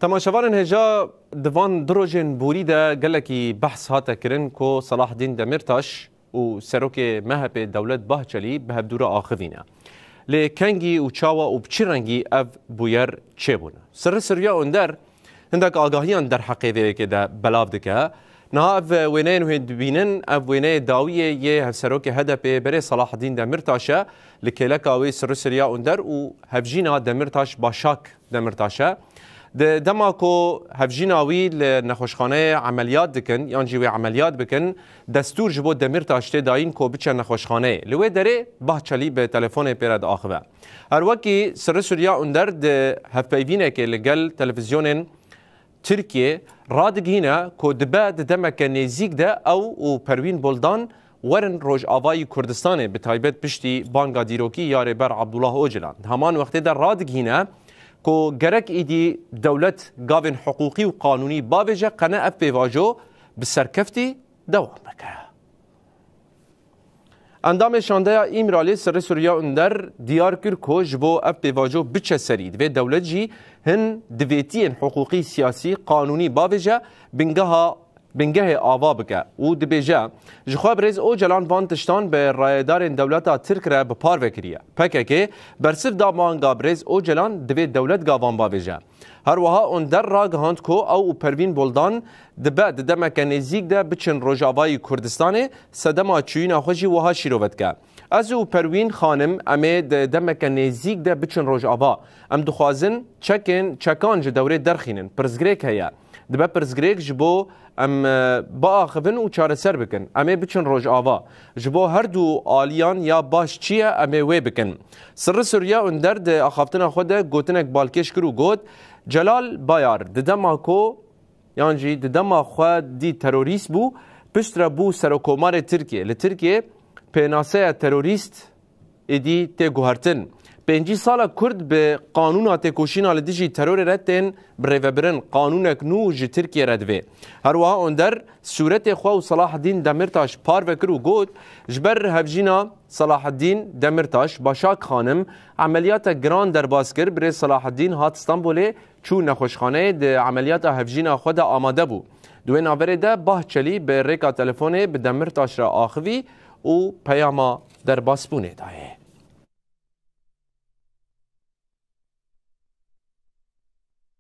تماشاوان هجا دوان دروجن بوری ده گلکی بحث هاتا کرن کو صلاح الدین دمیرتاش و سروک مهب دولت باهچلی به هبدور آخوینه لی کنگی و چاوا و بچی رنگی او بویر چه بونه سریا اندر هندک آگاهیان در حقیقه که ده بلاو دکه نه او وینه نوید بینن او وینه داویه یه هفسروک هدف بره صلاح الدین دمیرتاشه لکلک آوی سریا اندر و هفجینا دمیرتاش باشاک دمیرتاشه دما کو هفجیناوی لنخوشخانه عملیات دکن یان جیوی عملیات بکن دستور جبو دمیرتاش داین کو بچه نخوشخانه لوی داره باهچلی به تلفن پیرد آخوه هر وکی سریا اندر ده هفپیوینه که لگل تلویزیون ترکیه رادگینه کو دبه دمک نزیک ده او پروین بولدان ورن روج آوای کردستانه به تایبت پشتی بانگا دیروکی یاره بر عبدالله اوجلان همان وقتی در رادگینه کو گرک ایدی دولت گاوین حقوقی و قانونی باوجه قنه اف بیواجو بسرکفتی دوام بکه. اندام شانده ایمرالی سر سوریا اندر دیار کر کو جبو اف بیواجو بچه سرید و دولت جی هن دویتین حقوقی سیاسی قانونی باوجه بنگه آوا بکه و دبیجه جخواب ریز او جلان وان تشتان به رایدار دولتا ترک را بپار وکریه پکه که برسف دامان گابریز او جلان دوی دولت گاوان باویجه هر وها اون در را گهاند کو او پروین بولدان دبه دمک نزیک ده بچن روجاوای کردستان سدما چوین آخوشی وها شیروت که از او پروین خانم امه دمک نزیک ده بچن روجاوا ام دخوازن چکان جدوره درخینن پرزگریک هیا دبه پرزگریک جبو ام با آخوین و چاره سر بکن امه بچن روج آوا جبو هر دو آلیان یا باش چیه امه وی بکن سر سوریا اندر ده آخافتن خود گوتنک بالکش کرو گوت جلال بایار ددما کو یعنی ددما خود دی تروریست بو پشت را بو سرکومار ترکیه لترکیه پیناسه تروریست ایدی تی گوهرتن 5 سال کرد به قانون تکوشین آل دیجی ترور رتن بریوبرن قانونک نو جی ترکیه ردوه هر وها اندر صورت خو صلاح الدین دمیرتاش پار وکر و گوت جبر هفجینا صلاح الدین دمیرتاش باشاک خانم عملیات گران در باز کرد بر صلاح الدین هات استانبول چون نخوشخانه ده عملیات هفجینا خود آماده بو دوی ناوره ده باهچلی به ریکا تلفونه به دمیرتاش را آخوی و پیاما در باسپونه دایه